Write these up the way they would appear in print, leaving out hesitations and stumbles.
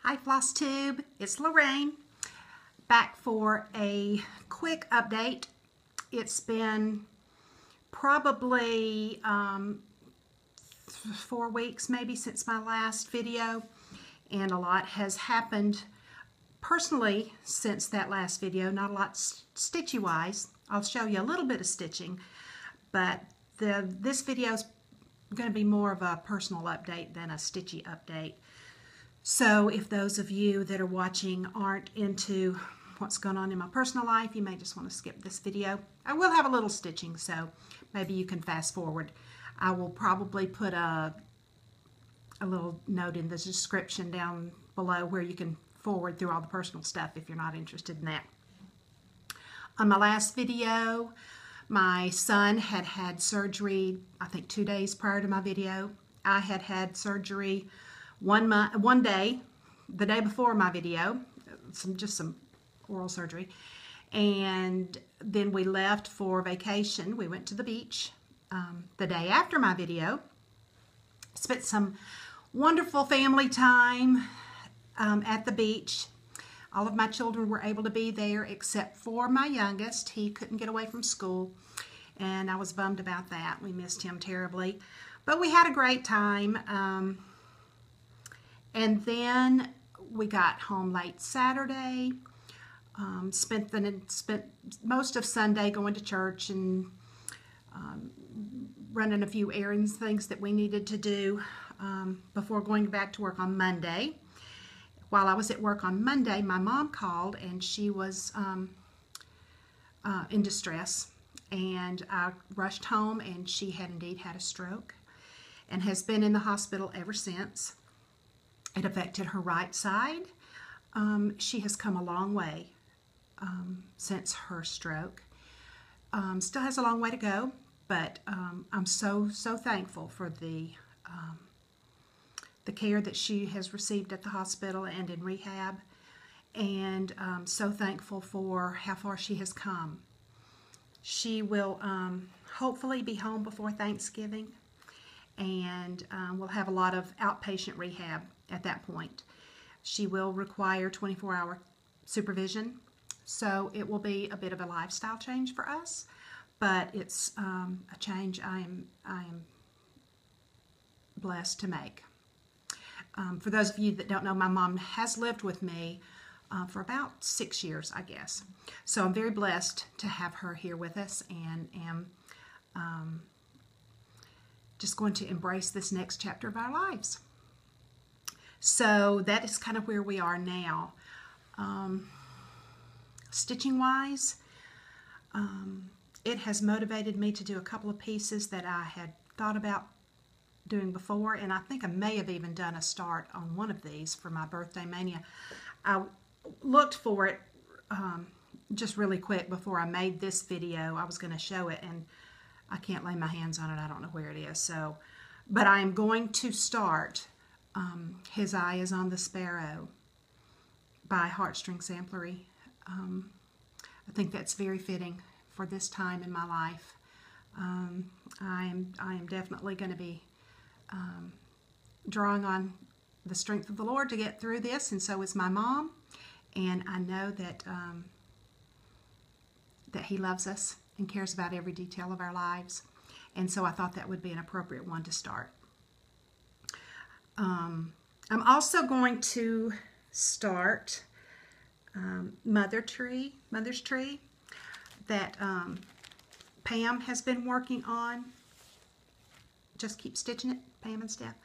Hi Flosstube, it's Lorraine, back for a quick update. It's been probably 4 weeks maybe since my last video, and a lot has happened personally since that last video. Not a lot stitchy wise. I'll show you a little bit of stitching, but this video is going to be more of a personal update than a stitchy update. So if those of you that are watching aren't into what's going on in my personal life, you may just want to skip this video. I will have a little stitching, so maybe you can fast forward. I will probably put a little note in the description down below where you can forward through all the personal stuff if you're not interested in that. On my last video, my son had had surgery, I think 2 days prior to my video. I had had surgery one day, the day before my video, just some oral surgery, and then we left for vacation. We went to the beach the day after my video, spent some wonderful family time at the beach. All of my children were able to be there except for my youngest. He couldn't get away from school, and I was bummed about that. We missed him terribly, but we had a great time. And then we got home late Saturday, spent most of Sunday going to church and running a few errands, things that we needed to do before going back to work on Monday. While I was at work on Monday, my mom called, and she was in distress, and I rushed home, and she had indeed had a stroke and has been in the hospital ever since. It affected her right side. She has come a long way since her stroke. Still has a long way to go, but I'm so thankful for the care that she has received at the hospital and in rehab, and so thankful for how far she has come. She will hopefully be home before Thanksgiving, and we'll have a lot of outpatient rehab at that point. She will require 24-hour supervision, so it will be a bit of a lifestyle change for us, but it's a change I am blessed to make. For those of you that don't know, my mom has lived with me for about 6 years, I guess. So I'm very blessed to have her here with us, and am just going to embrace this next chapter of our lives. So that is kind of where we are now. Stitching wise, it has motivated me to do a couple of pieces that I had thought about doing before, and I think I may have even done a start on one of these for my birthday mania. I looked for it just really quick before I made this video. I was going to show it, and I can't lay my hands on it. I don't know where it is. So, but I am going to start His Eye is on the Sparrow by Heartstring Samplery. I think that's very fitting for this time in my life. I am definitely going to be drawing on the strength of the Lord to get through this, and so is my mom. And I know that that He loves us and cares about every detail of our lives. And so I thought that would be an appropriate one to start. I'm also going to start Mother's Tree that Pam has been working on. Just keep stitching it, Pam and Steph.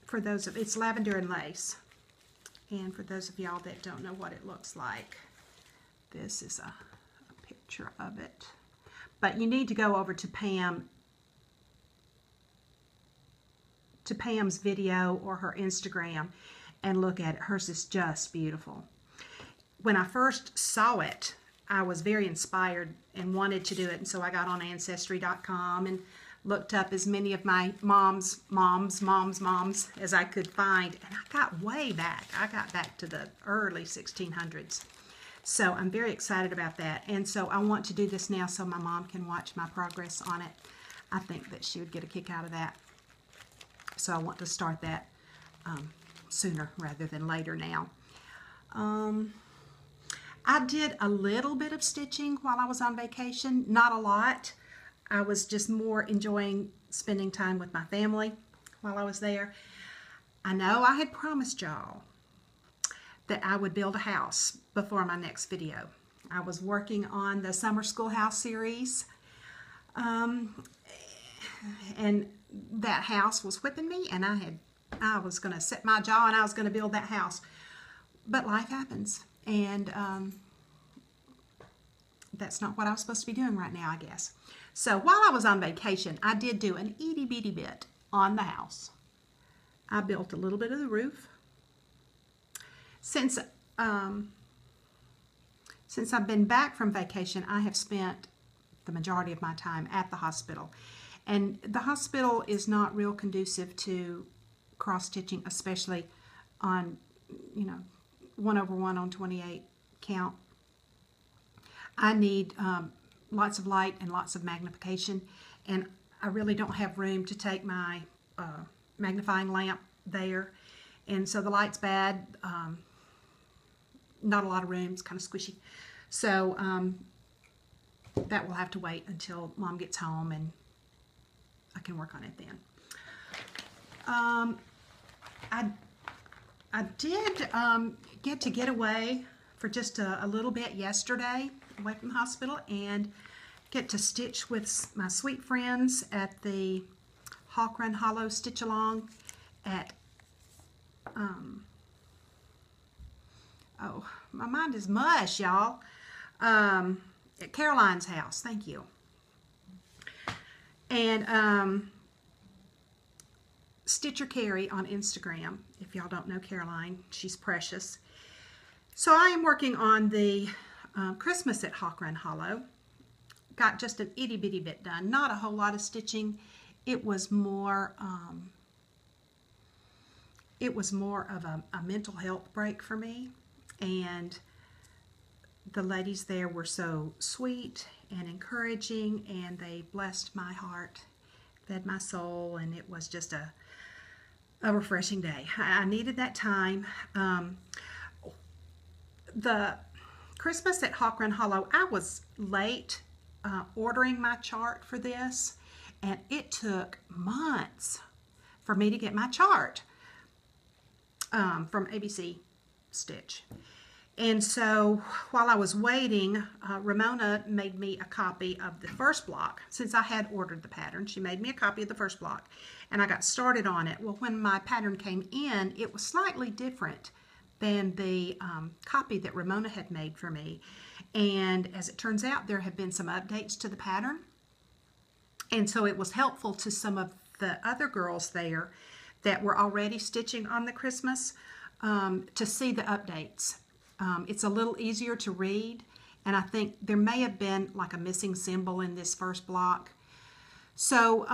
For those of, it's lavender and lace. And for those of y'all that don't know what it looks like, this is a picture of it. But you need to go over to Pam's video or her Instagram and look at it. Hers is just beautiful. When I first saw it, I was very inspired and wanted to do it, and so I got on Ancestry.com and looked up as many of my moms as I could find, and I got way back. I got back to the early 1600s. So I'm very excited about that, and so I want to do this now so my mom can watch my progress on it. I think that she would get a kick out of that. So I want to start that sooner rather than later now. I did a little bit of stitching while I was on vacation, not a lot. I was just more enjoying spending time with my family while I was there. I know I had promised y'all that I would build a house before my next video. I was working on the Summer Schoolhouse series, and that house was whipping me, and I was going to set my jaw and I was going to build that house. But life happens, and that's not what I was supposed to be doing right now, I guess. So while I was on vacation, I did do an itty bitty bit on the house. I built a little bit of the roof. Since I've been back from vacation, I have spent the majority of my time at the hospital. And the hospital is not real conducive to cross-stitching, especially on, 1/1 on 28 count. I need lots of light and lots of magnification, and I really don't have room to take my magnifying lamp there. And so the light's bad. Not a lot of room. It's kind of squishy. So that will have to wait until Mom gets home and I can work on it then. I did get away for just a little bit yesterday away from the hospital and get to stitch with my sweet friends at the Cochran Hollow Stitch Along at oh, my mind is mush, y'all. At Caroline's house. Thank you. And Stitcher Carrie on Instagram. If y'all don't know Caroline, she's precious. So I am working on the Christmas at Cochran Hollow. Got just an itty bitty bit done. Not a whole lot of stitching. It was more of a mental health break for me. And the ladies there were so sweet and encouraging, and they blessed my heart, fed my soul, and it was just a refreshing day. I needed that time. The Christmas at Cochran Hollow, I was late ordering my chart for this, and it took months for me to get my chart from ABC Stitch. And so while I was waiting, Ramona made me a copy of the first block. Since I had ordered the pattern, she made me a copy of the first block, and I got started on it. Well, when my pattern came in, it was slightly different than the copy that Ramona had made for me. And as it turns out, there have been some updates to the pattern. And so it was helpful to some of the other girls there that were already stitching on the Christmas to see the updates. It's a little easier to read, and I think there may have been like a missing symbol in this first block. So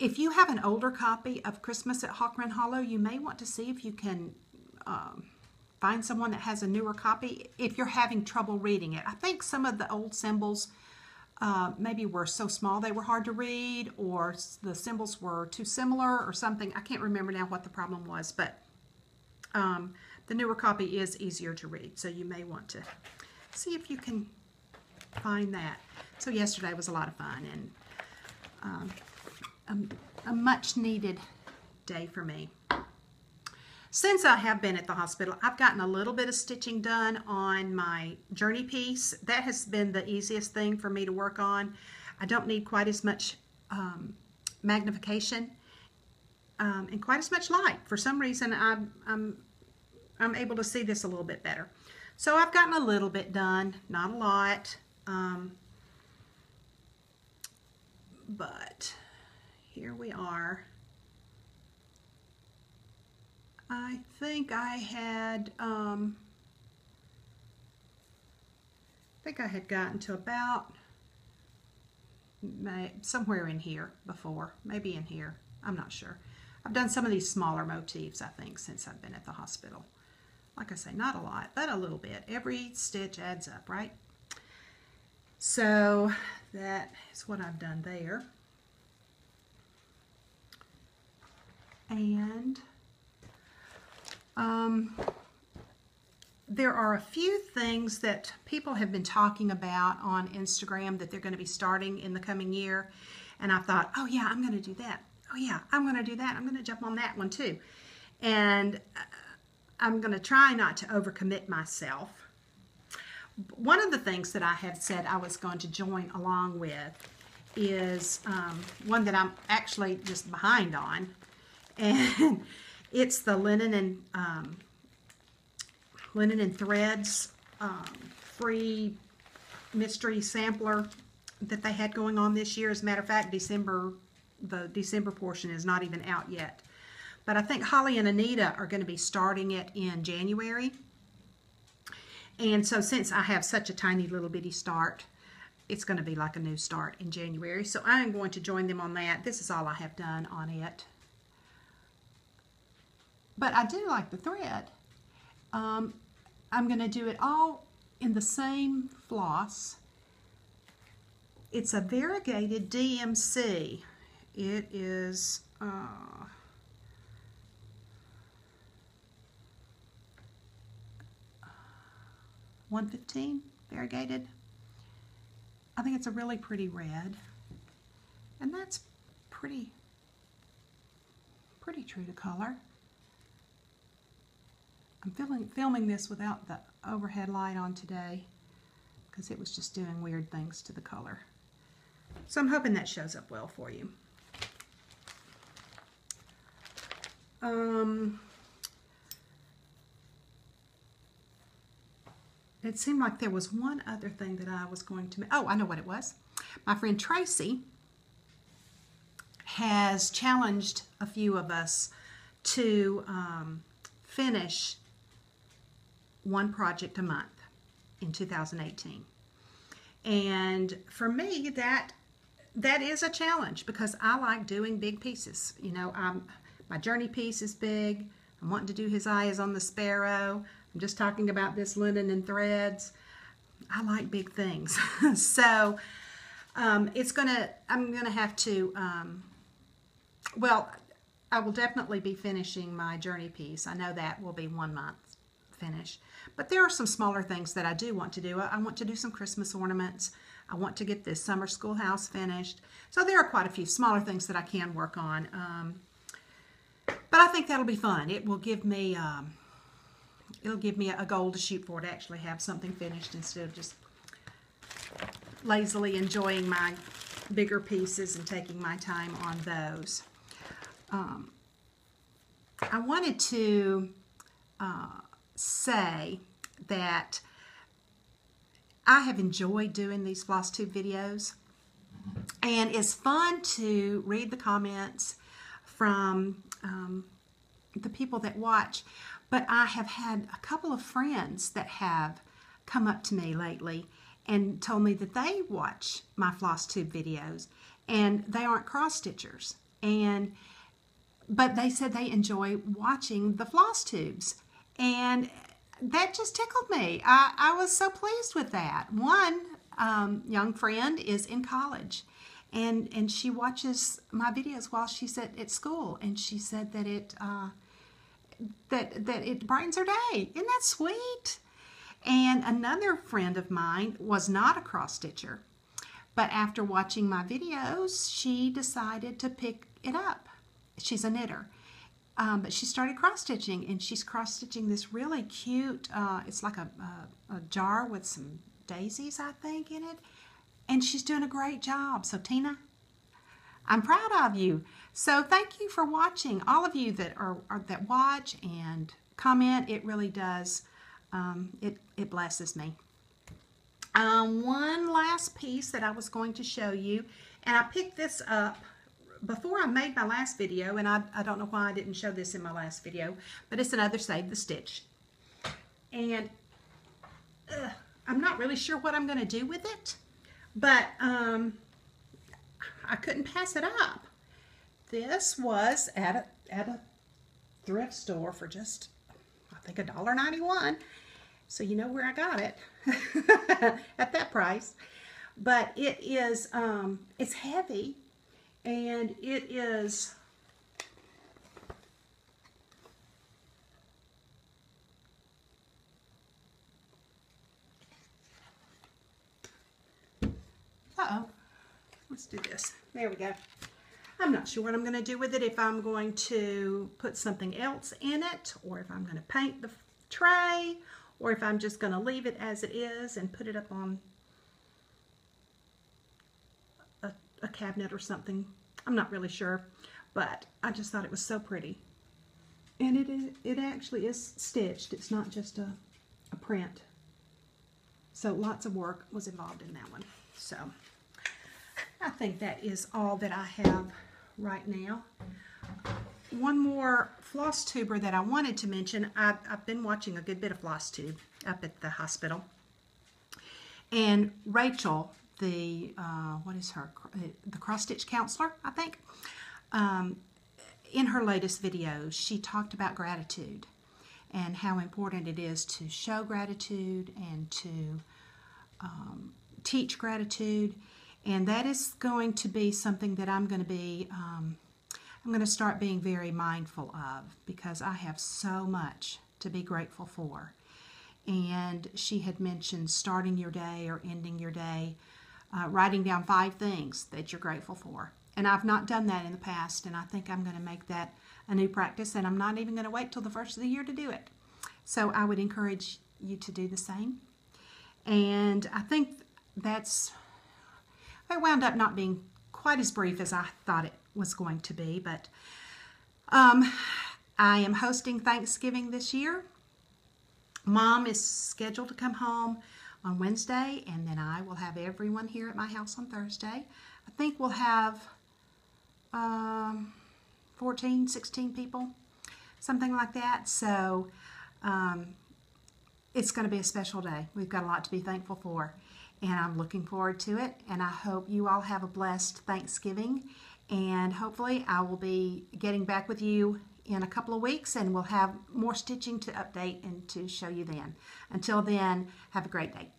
if you have an older copy of Christmas at Cochran Hollow, you may want to see if you can find someone that has a newer copy if you're having trouble reading it. I think some of the old symbols maybe were so small they were hard to read, or the symbols were too similar or something. I can't remember now what the problem was, but the newer copy is easier to read, so you may want to see if you can find that. So yesterday was a lot of fun, and a much needed day for me. Since I have been at the hospital, I've gotten a little bit of stitching done on my journey piece. That has been the easiest thing for me to work on. I don't need quite as much magnification and quite as much light. For some reason, I'm able to see this a little bit better. So I've gotten a little bit done, not a lot, but here we are. I think I had gotten to about somewhere in here before, maybe in here, I'm not sure. I've done some of these smaller motifs, I think, since I've been at the hospital. Like I say, not a lot, but a little bit. Every stitch adds up, right? So that is what I've done there. And there are a few things that people have been talking about on Instagram that they're going to be starting in the coming year. And I thought, oh yeah, I'm going to do that. Oh yeah, I'm going to do that. I'm going to jump on that one too. And I'm going to try not to overcommit myself. One of the things that I have said I was going to join along with is one that I'm actually just behind on. And it's the linen and threads free mystery sampler that they had going on this year. As a matter of fact, the December portion is not even out yet. But I think Holly and Anita are going to be starting it in January. And so since I have such a tiny little bitty start, it's going to be like a new start in January. So I am going to join them on that. This is all I have done on it. But I do like the thread. I'm going to do it all in the same floss. It's a variegated DMC. It is 115 variegated. I think it's a really pretty red, and that's pretty true to color. I'm filming this without the overhead light on today because it was just doing weird things to the color. So I'm hoping that shows up well for you. It seemed like there was one other thing that I was going to... Oh, I know what it was. My friend Tracy has challenged a few of us to finish one project a month in 2018. And for me, that is a challenge because I like doing big pieces. You know, my journey piece is big. I'm wanting to do his eyes on the sparrow. I'm just talking about this linen and threads. I like big things. So I'm gonna have to, well, I will definitely be finishing my journey piece. I know that will be 1 month finish. But there are some smaller things that I do want to do. I want to do some Christmas ornaments. I want to get this summer schoolhouse finished. So there are quite a few smaller things that I can work on. But I think that'll be fun. It will give me a goal to shoot for, to actually have something finished instead of just lazily enjoying my bigger pieces and taking my time on those. I wanted to say that I have enjoyed doing these Flosstube videos, and it's fun to read the comments from the people that watch. But I have had a couple of friends that have come up to me lately and told me that they watch my Flosstube videos and they aren't cross-stitchers, but they said they enjoy watching the Flosstubes, and that just tickled me. I was so pleased with that. One young friend is in college, and she watches my videos while she's at school, and she said that it brightens her day. Isn't that sweet? And another friend of mine was not a cross-stitcher, but after watching my videos, she decided to pick it up. She's a knitter. But she started cross-stitching, and she's cross-stitching this really cute, it's like a jar with some daisies, I think, in it. And she's doing a great job. So, Tina, I'm proud of you. So thank you for watching. All of you that that watch and comment, it really does, it blesses me. One last piece that I was going to show you, and I picked this up before I made my last video, and I don't know why I didn't show this in my last video, but it's another Save the Stitch. And I'm not really sure what I'm going to do with it, but I couldn't pass it up. This was at a thrift store for just, I think, $1.91. So you know where I got it at that price. But it is, it's heavy, and it is let's do this. There we go. I'm not sure what I'm going to do with it, if I'm going to put something else in it, or if I'm going to paint the tray, or if I'm just going to leave it as it is and put it up on a cabinet or something. I'm not really sure, but I just thought it was so pretty. And it actually is stitched. It's not just a print. So lots of work was involved in that one. So I think that is all that I have right now. One more floss tuber that I wanted to mention. I've been watching a good bit of Flosstube up at the hospital. And Rachel, the what is her, the cross-stitch counselor, I think, in her latest video, she talked about gratitude and how important it is to show gratitude and to teach gratitude. And that is going to be something that I'm going to start being very mindful of, because I have so much to be grateful for. And she had mentioned starting your day or ending your day, writing down 5 things that you're grateful for. And I've not done that in the past, and I think I'm going to make that a new practice, and I'm not even going to wait till the first of the year to do it. So I would encourage you to do the same. And I think it wound up not being quite as brief as I thought it was going to be, but I am hosting Thanksgiving this year. Mom is scheduled to come home on Wednesday, and then I will have everyone here at my house on Thursday. I think we'll have 14, 16 people, something like that. So it's going to be a special day. We've got a lot to be thankful for, and I'm looking forward to it. And I hope you all have a blessed Thanksgiving, and hopefully I will be getting back with you in a couple of weeks, and we'll have more stitching to update and to show you then. Until then, have a great day.